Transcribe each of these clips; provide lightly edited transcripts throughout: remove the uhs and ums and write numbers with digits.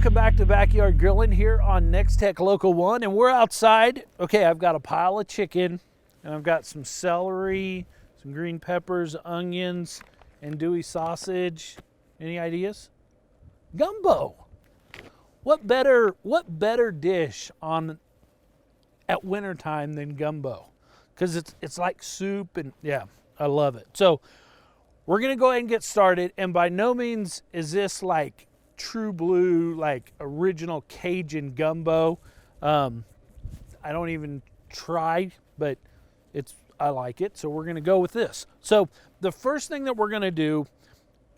welcome back to Backyard Grillin here on Nex-Tech Local 1, and we're outside. Okay, I've got a pile of chicken, and I've got some celery, some green peppers, onions, andouille sausage. Any ideas? Gumbo. What better dish at wintertime than gumbo? Because it's like soup, and yeah, I love it. So we're gonna go ahead and get started, and by no means is this like true blue, like original Cajun gumbo. I don't even try, but I like it, so we're gonna go with this. So the first thing that we're gonna do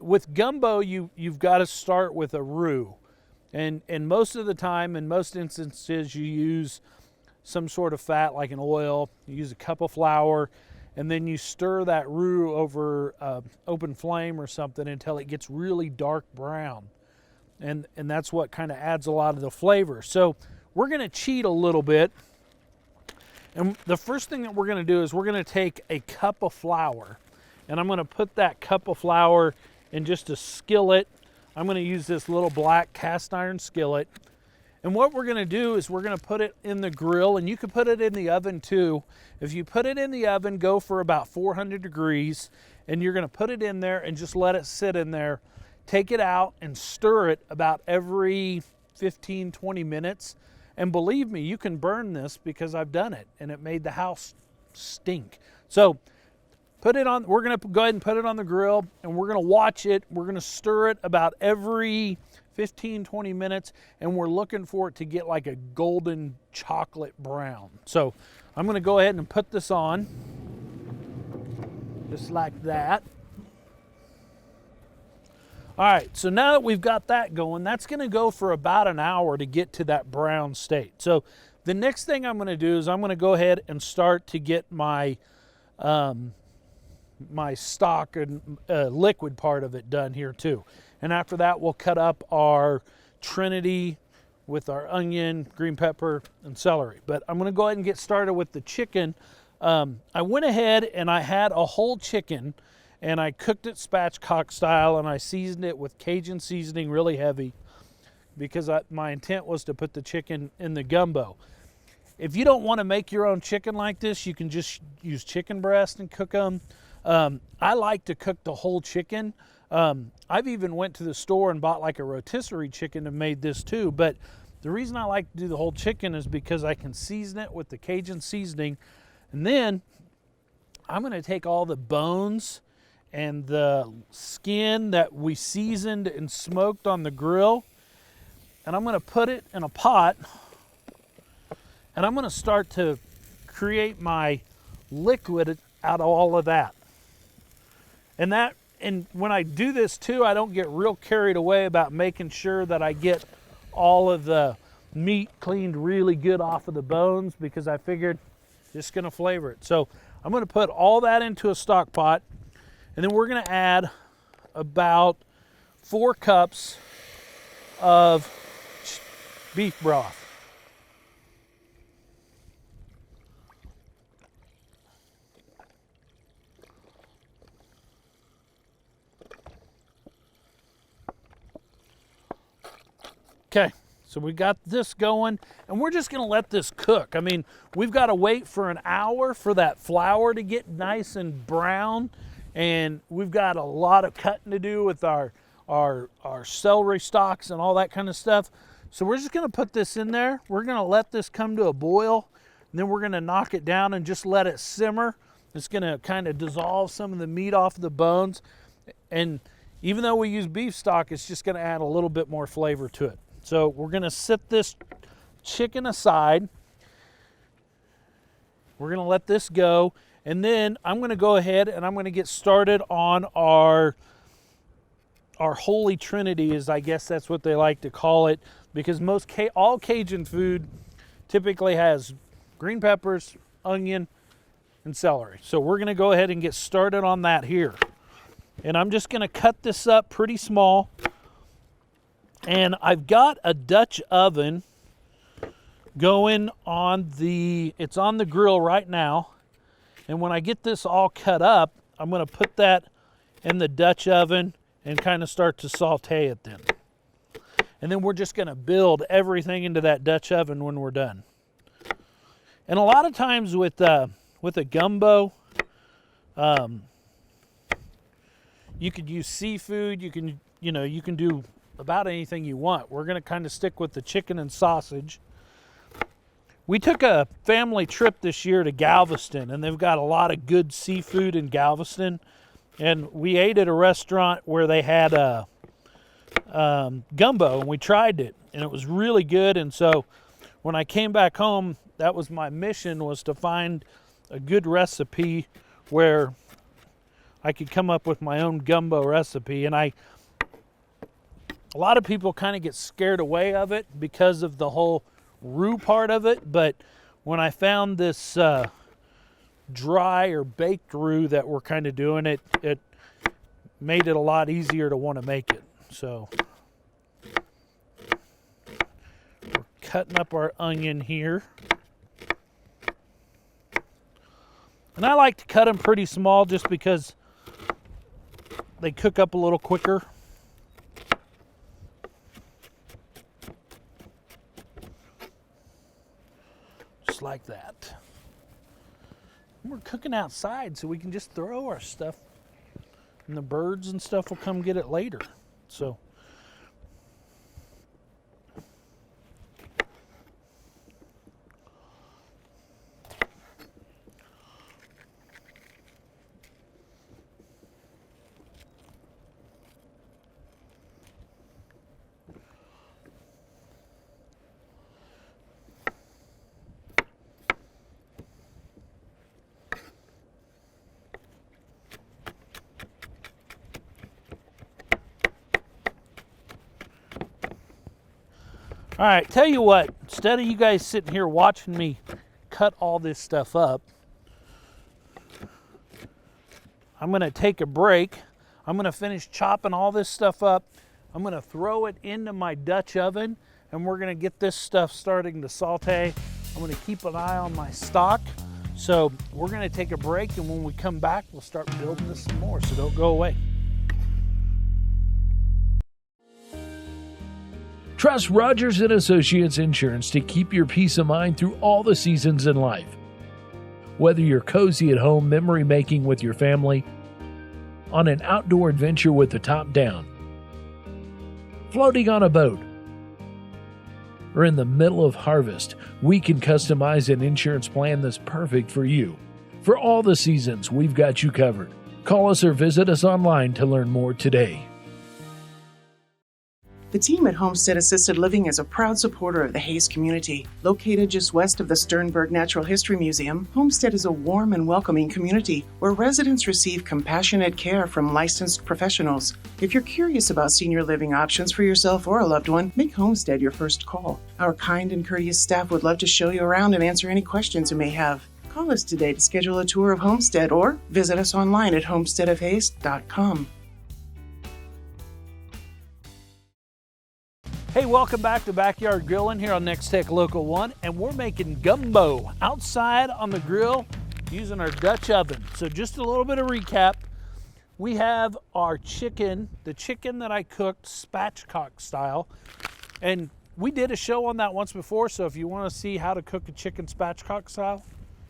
with gumbo, you've got to start with a roux, and most of the time, in most instances, you use some sort of fat like an oil. You use a cup of flour, and then you stir that roux over open flame or something until it gets really dark brown. And that's what kind of adds a lot of the flavor. So we're going to cheat a little bit. And the first thing that we're going to do is we're going to take a cup of flour, and I'm going to put that cup of flour in just a skillet. I'm going to use this little black cast iron skillet. And what we're going to do is we're going to put it in the grill, and you can put it in the oven too. If you put it in the oven, go for about 400 degrees, and you're going to put it in there and just let it sit in there. Take it out and stir it about every 15-20 minutes. And believe me, you can burn this because I've done it, and it made the house stink. So put it on. We're going to go ahead and put it on the grill, and we're going to watch it. We're going to stir it about every 15-20 minutes, and we're looking for it to get like a golden chocolate brown. So I'm going to go ahead and put this on just like that. All right, so now that we've got that going, that's going to go for about an hour to get to that brown state. So the next thing I'm going to do is I'm going to go ahead and start to get my my stock and liquid part of it done here too. And after that, we'll cut up our Trinity with our onion, green pepper, and celery. But I'm going to go ahead and get started with the chicken. I went ahead and I had a whole chicken, and I cooked it spatchcock style, and I seasoned it with Cajun seasoning really heavy because my intent was to put the chicken in the gumbo. If you don't want to make your own chicken like this, you can just use chicken breast and cook them. I like to cook the whole chicken. I've even went to the store and bought like a rotisserie chicken and made this too. But the reason I like to do the whole chicken is because I can season it with the Cajun seasoning. And then I'm going to take all the bones and the skin that we seasoned and smoked on the grill, and I'm going to put it in a pot, and I'm going to start to create my liquid out of all of that. And when I do this too, I don't get real carried away about making sure that I get all of the meat cleaned really good off of the bones, because I figured just going to flavor it. So I'm going to put all that into a stock pot, and then we're going to add about 4 cups of beef broth. Okay, so we got this going, and we're just going to let this cook. I mean, we've got to wait for an hour for that flour to get nice and brown, and we've got a lot of cutting to do with our celery stalks and all that kind of stuff. So we're just going to put this in there. We're going to let this come to a boil, and then we're going to knock it down and just let it simmer. It's going to kind of dissolve some of the meat off the bones, and even though we use beef stock, it's just going to add a little bit more flavor to it. So we're going to set this chicken aside. We're going to let this go. And then I'm going to go ahead and I'm going to get started on our Holy Trinity, as I guess that's what they like to call it, because all Cajun food typically has green peppers, onion, and celery. So we're going to go ahead and get started on that here. And I'm just going to cut this up pretty small. And I've got a Dutch oven going on it's on the grill right now. And when I get this all cut up, I'm going to put that in the Dutch oven and kind of start to saute it then. And then we're just gonna build everything into that Dutch oven when we're done. And a lot of times with a gumbo, you could use seafood, you can do about anything you want. We're gonna kind of stick with the chicken and sausage. We took a family trip this year to Galveston, and they've got a lot of good seafood in Galveston. And we ate at a restaurant where they had a gumbo, and we tried it, and it was really good. And so when I came back home, that was my mission, was to find a good recipe where I could come up with my own gumbo recipe. And a lot of people kind of get scared away of it because of the whole roux part of it, but when I found this dry or baked roux that we're kind of doing, it made it a lot easier to want to make it. So we're cutting up our onion here, and I like to cut them pretty small just because they cook up a little quicker. Like that. We're cooking outside, so we can just throw our stuff, and the birds and stuff will come get it later. So all right, tell you what, instead of you guys sitting here watching me cut all this stuff up, I'm going to take a break. I'm going to finish chopping all this stuff up. I'm going to throw it into my Dutch oven, and we're going to get this stuff starting to saute. I'm going to keep an eye on my stock. So we're going to take a break, and when we come back, we'll start building this some more, so don't go away. Trust Rogers & Associates Insurance to keep your peace of mind through all the seasons in life. Whether you're cozy at home memory making with your family, on an outdoor adventure with the top down, floating on a boat, or in the middle of harvest, we can customize an insurance plan that's perfect for you. For all the seasons, we've got you covered. Call us or visit us online to learn more today. The team at Homestead Assisted Living is a proud supporter of the Hayes community. Located just west of the Sternberg Natural History Museum, Homestead is a warm and welcoming community where residents receive compassionate care from licensed professionals. If you're curious about senior living options for yourself or a loved one, make Homestead your first call. Our kind and courteous staff would love to show you around and answer any questions you may have. Call us today to schedule a tour of Homestead or visit us online at homesteadofhayes.com. Hey, welcome back to Backyard Grillin here on Nex-Tech Local 1, and we're making gumbo outside on the grill using our Dutch oven. So just a little bit of recap. We have our chicken, the chicken that I cooked spatchcock style, and we did a show on that once before, so if you want to see how to cook a chicken spatchcock style,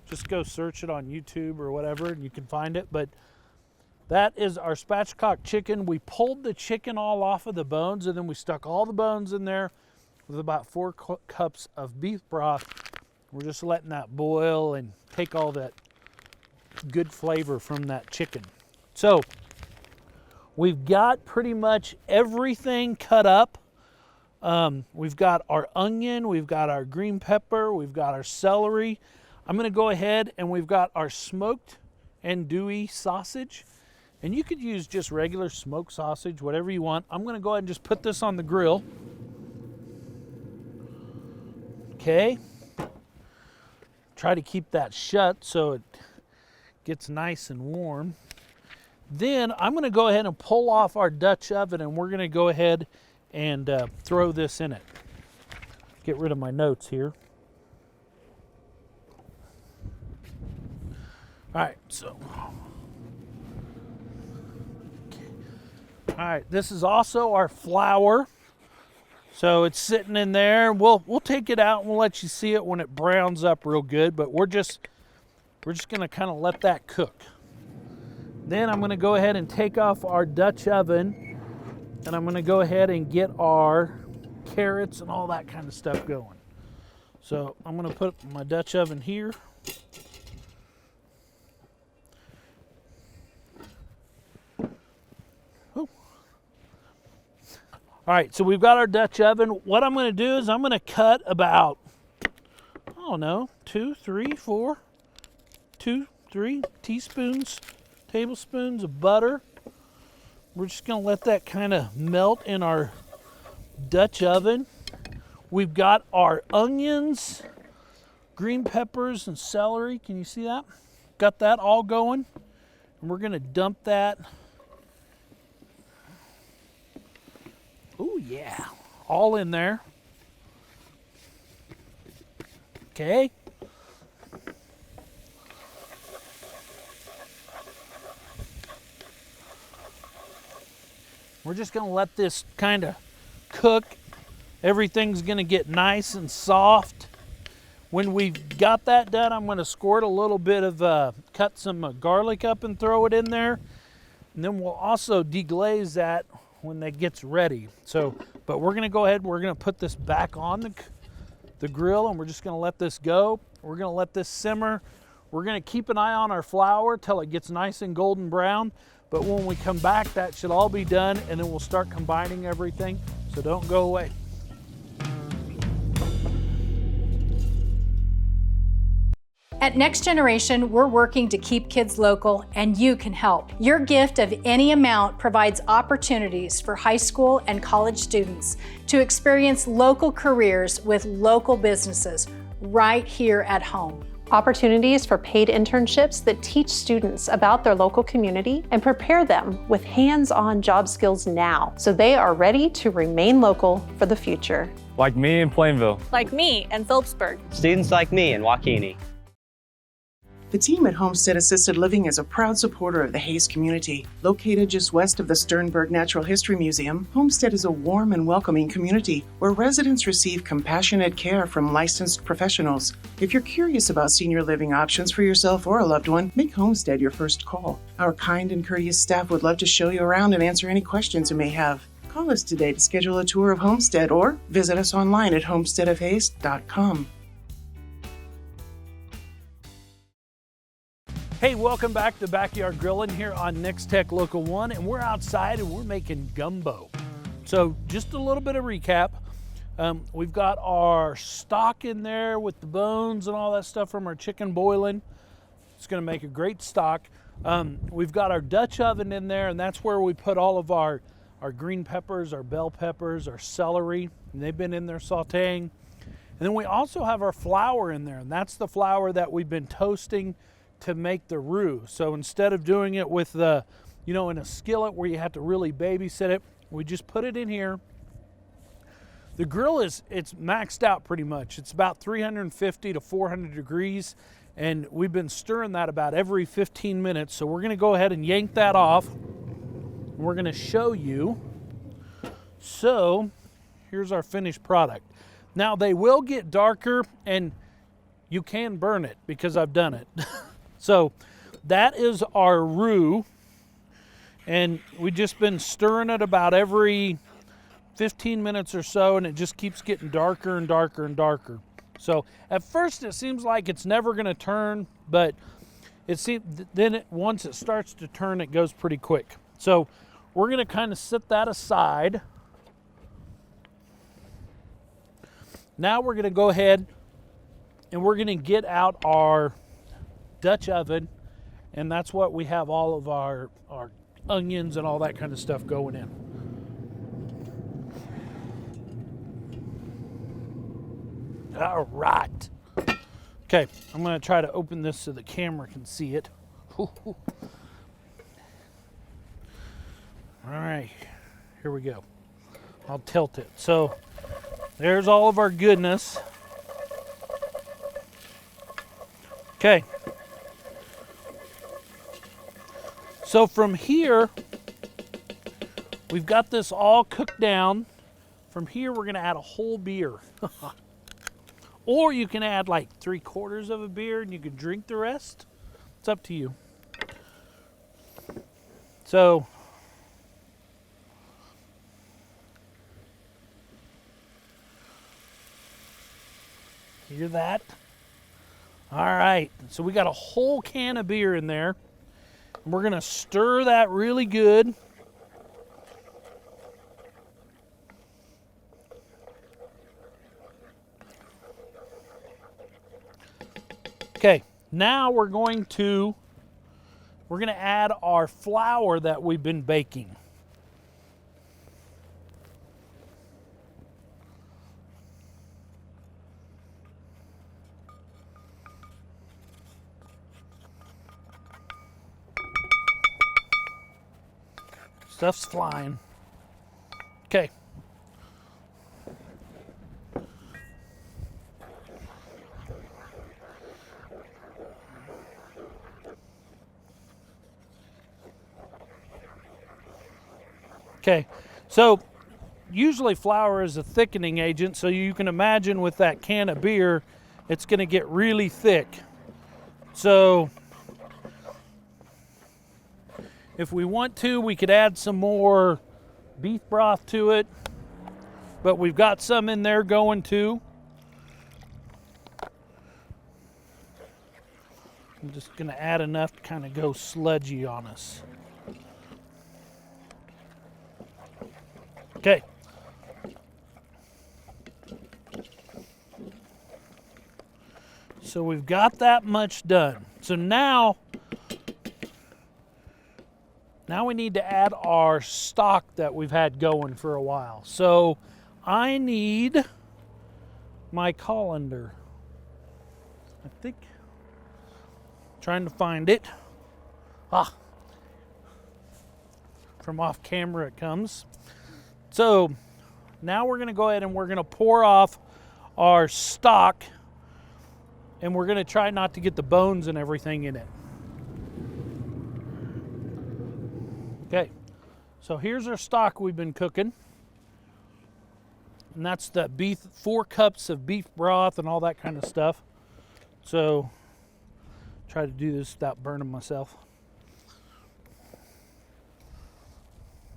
just go search it on YouTube or whatever and you can find it. But that is our spatchcock chicken. We pulled the chicken all off of the bones, and then we stuck all the bones in there with about 4 cups of beef broth. We're just letting that boil and take all that good flavor from that chicken. So we've got pretty much everything cut up. We've got our onion, we've got our green pepper, we've got our celery. I'm gonna go ahead and we've got our smoked andouille sausage. And you could use just regular smoked sausage, whatever you want. I'm gonna go ahead and just put this on the grill. Okay. Try to keep that shut so it gets nice and warm. Then I'm gonna go ahead and pull off our Dutch oven, and we're gonna go ahead and throw this in it. Get rid of my notes here. All right, so. All right, this is also our flour. So it's sitting in there. We'll take it out and we'll let you see it when it browns up real good, but we're just gonna kind of let that cook. Then I'm gonna go ahead and take off our Dutch oven, and I'm gonna go ahead and get our carrots and all that kind of stuff going. So I'm gonna put my Dutch oven here. All right, so we've got our Dutch oven. What I'm gonna do is I'm gonna cut about, I don't know, 2, 3 tablespoons of butter. We're just gonna let that kind of melt in our Dutch oven. We've got our onions, green peppers, and celery. Can you see that? Got that all going. And we're gonna dump that. Oh yeah, all in there. Okay. We're just gonna let this kind of cook. Everything's gonna get nice and soft. When we've got that done, I'm gonna squirt a little bit of, cut some garlic up and throw it in there. And then we'll also deglaze that when that gets ready. So, but we're gonna go ahead, we're gonna put this back on the grill, and we're just gonna let this go. We're gonna let this simmer. We're gonna keep an eye on our flour till it gets nice and golden brown. But when we come back, that should all be done, and then we'll start combining everything. So don't go away. At Next Generation, we're working to keep kids local, and you can help. Your gift of any amount provides opportunities for high school and college students to experience local careers with local businesses right here at home. Opportunities for paid internships that teach students about their local community and prepare them with hands-on job skills now, so they are ready to remain local for the future. Like me in Plainville. Like me in Phillipsburg. Students like me in Waukene. The team at Homestead Assisted Living is a proud supporter of the Hayes community. Located just west of the Sternberg Natural History Museum, Homestead is a warm and welcoming community where residents receive compassionate care from licensed professionals. If you're curious about senior living options for yourself or a loved one, make Homestead your first call. Our kind and courteous staff would love to show you around and answer any questions you may have. Call us today to schedule a tour of Homestead or visit us online at homesteadofhayes.com. Hey, welcome back to Backyard Grillin here on Nex-Tech Local 1, and we're outside and we're making gumbo. So just a little bit of recap. We've got our stock in there with the bones and all that stuff from our chicken boiling. It's gonna make a great stock. We've got our Dutch oven in there, and that's where we put all of our green peppers, our bell peppers, our celery, and they've been in there sauteing. And then we also have our flour in there, and that's the flour that we've been toasting to make the roux. So instead of doing it with the, in a skillet where you have to really babysit it, we just put it in here. The grill it's maxed out pretty much. It's about 350 to 400 degrees, and we've been stirring that about every 15 minutes. So we're gonna go ahead and yank that off. We're gonna show you. So here's our finished product. Now they will get darker, and you can burn it because I've done it. So that is our roux, and we've just been stirring it about every 15 minutes or so, and it just keeps getting darker and darker and darker. So at first it seems like it's never going to turn, but once it starts to turn, it goes pretty quick. So we're going to kind of set that aside. Now we're going to go ahead and we're going to get out our Dutch oven, and that's what we have all of our onions and all that kind of stuff going in. All right. Okay, I'm going to try to open this so the camera can see it. All right, here we go. I'll tilt it. So there's all of our goodness. Okay. So from here, we've got this all cooked down. From here, we're gonna add a whole beer. Or you can add like 3/4 of a beer and you can drink the rest. It's up to you. So, hear that? All right, so we got a whole can of beer in there. And we're gonna stir that really good. Okay, now we're gonna add our flour that we've been baking. Stuff's flying. Okay. Okay, so usually flour is a thickening agent, so you can imagine with that can of beer, it's going to get really thick. So if we want to, we could add some more beef broth to it, but we've got some in there going too. I'm just going to add enough to kind of go sludgy on us. Okay. So we've got that much done. So now we need to add our stock that we've had going for a while. So I need my colander. I think, trying to find it. From off camera it comes. So now we're going to go ahead and we're going to pour off our stock, and we're going to try not to get the bones and everything in it. Okay, so here's our stock we've been cooking, and that's the beef, 4 cups of beef broth and all that kind of stuff. So try to do this without burning myself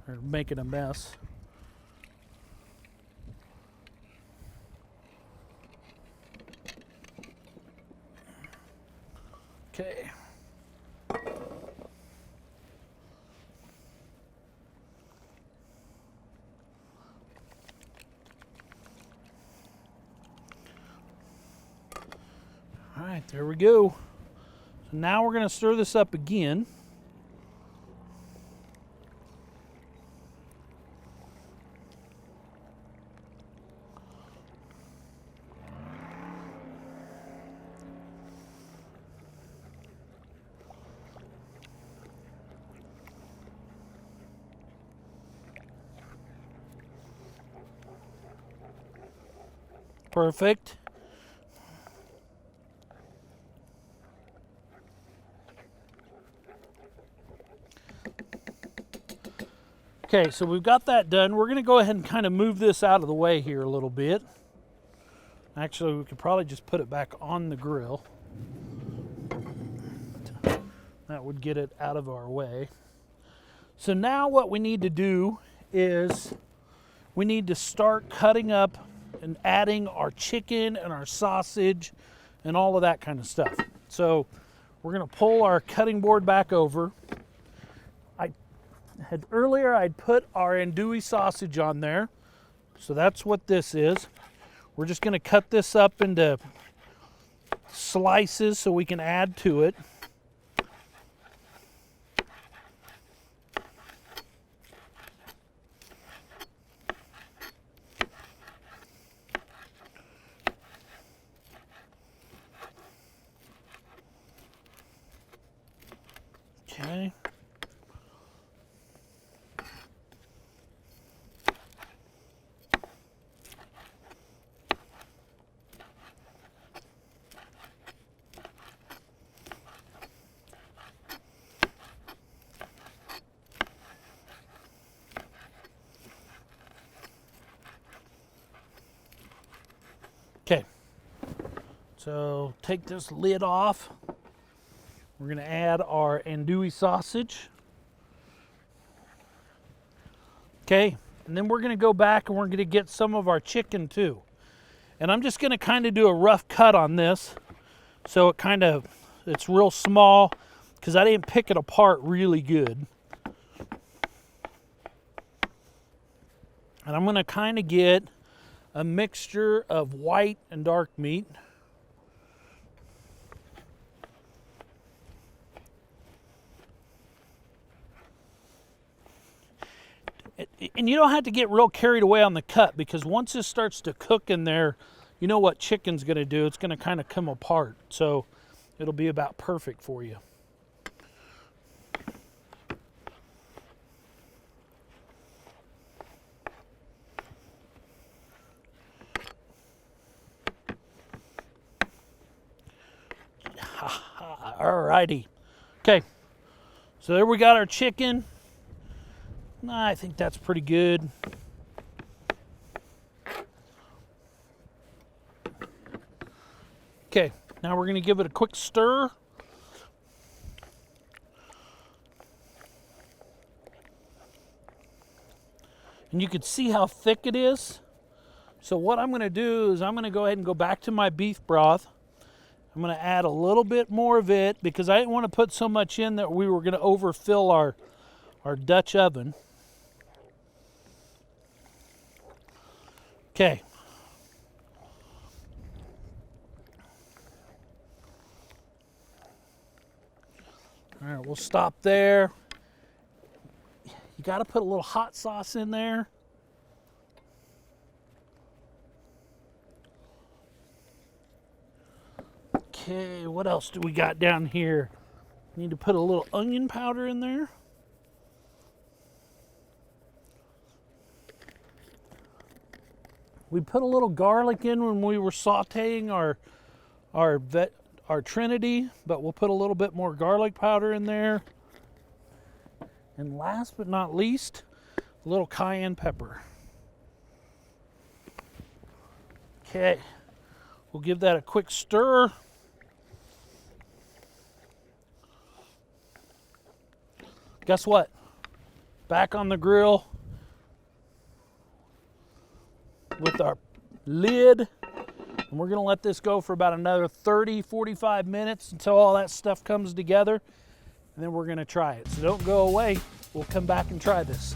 or making a mess. Okay. All right, there we go. So now we're going to stir this up again. Perfect. Okay, so we've got that done. We're going to go ahead and kind of move this out of the way here a little bit. Actually, we could probably just put it back on the grill. That would get it out of our way. So now what we need to do is we need to start cutting up and adding our chicken and our sausage and all of that kind of stuff. So we're going to pull our cutting board back over. Earlier I'd put our andouille sausage on there. So that's what this is. We're just going to cut this up into slices so we can add to it. Okay. So take this lid off. We're going to add our andouille sausage. Okay, and then we're going to go back and we're going to get some of our chicken too. And I'm just going to kind of do a rough cut on this, so it's real small, because I didn't pick it apart really good. And I'm going to kind of get a mixture of white and dark meat. And you don't have to get real carried away on the cut, because once this starts to cook in there, you know what chicken's going to do. It's going to kind of come apart. So it'll be about perfect for you. Alrighty. Okay. So there we got our chicken. I think that's pretty good. Okay, now we're going to give it a quick stir. And you can see how thick it is. So what I'm going to do is I'm going to go ahead and go back to my beef broth. I'm going to add a little bit more of it, because I didn't want to put so much in that we were going to overfill our Dutch oven. Okay. All right, we'll stop there. You got to put a little hot sauce in there. Okay, what else do we got down here? Need to put a little onion powder in there. We put a little garlic in when we were sauteing our Trinity, but we'll put a little bit more garlic powder in there. And last but not least, a little cayenne pepper. Okay, we'll give that a quick stir. Guess what? Back on the grill with our lid, and we're going to let this go for about another 30-45 minutes until all that stuff comes together, and then we're going to try it. So don't go away. We'll come back and try this.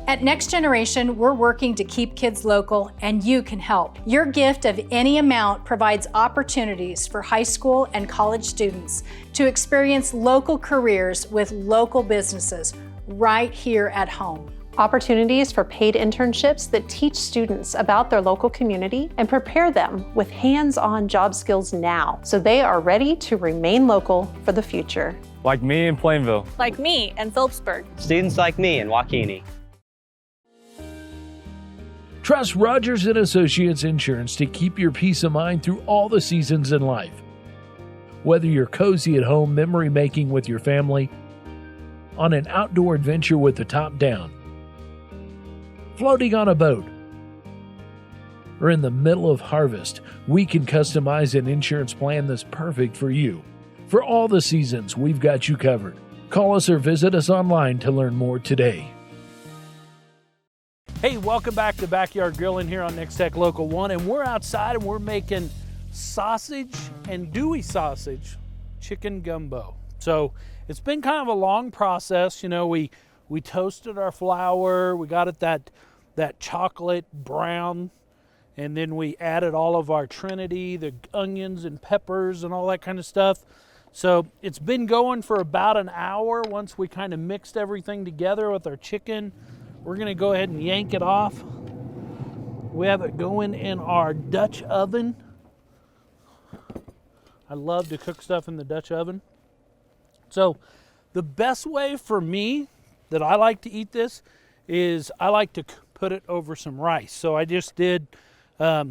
At Next Generation, we're working to keep kids local, and you can help. Your gift of any amount provides opportunities for high school and college students to experience local careers with local businesses right here at home. Opportunities for paid internships that teach students about their local community and prepare them with hands-on job skills now, so they are ready to remain local for the future. Like me in Plainville. Like me in Phillipsburg. Students like me in Waukene. Trust Rogers & Associates Insurance to keep your peace of mind through all the seasons in life. Whether you're cozy at home memory making with your family, on an outdoor adventure with the top down, floating on a boat, or in the middle of harvest, we can customize an insurance plan that's perfect for you. For all the seasons, we've got you covered. Call us or visit us online to learn more today. Hey, welcome back to Backyard Grillin here on Nex-Tech Local 1, and we're outside and we're making sausage and andouille sausage chicken gumbo. So it's been kind of a long process. You know, we toasted our flour, we got it that chocolate brown, and then we added all of our Trinity, the onions and peppers and all that kind of stuff. So it's been going for about an hour. Once we kind of mixed everything together with our chicken, we're gonna go ahead and yank it off. We have it going in our Dutch oven. I love to cook stuff in the Dutch oven. So the best way for me that I like to eat this is I like to put it over some rice. So I just did, I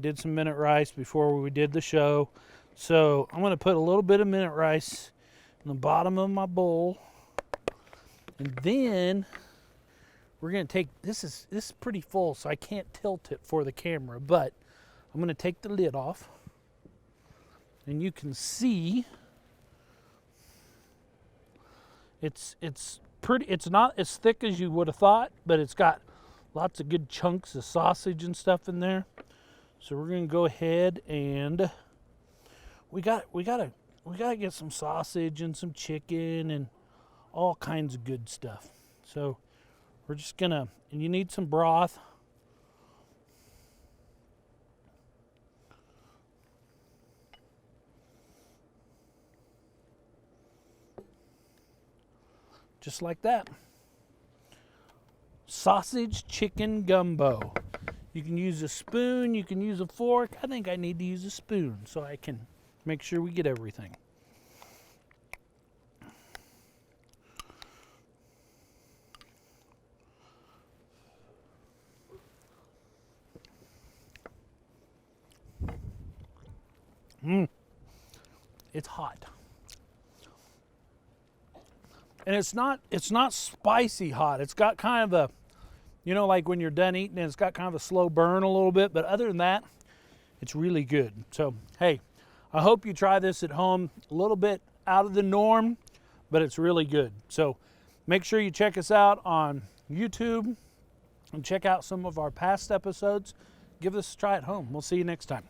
did some minute rice before we did the show. So I'm gonna put a little bit of minute rice in the bottom of my bowl. And then we're gonna take, this is pretty full, so I can't tilt it for the camera, but I'm gonna take the lid off, and you can see it's pretty, it's not as thick as you would have thought, but it's got lots of good chunks of sausage and stuff in there. So we're gonna go ahead and we gotta get some sausage and some chicken and all kinds of good stuff. So we're just gonna, and you need some broth. Just like that. Sausage chicken gumbo. You can use a spoon, you can use a fork. I think I need to use a spoon so I can make sure we get everything. It's hot. And it's not spicy hot. It's got kind of a, you know, like when you're done eating, it's got kind of a slow burn a little bit, but other than that, it's really good. So, hey, I hope you try this at home. A little bit out of the norm, but it's really good. So make sure you check us out on YouTube and check out some of our past episodes. Give this a try at home. We'll see you next time.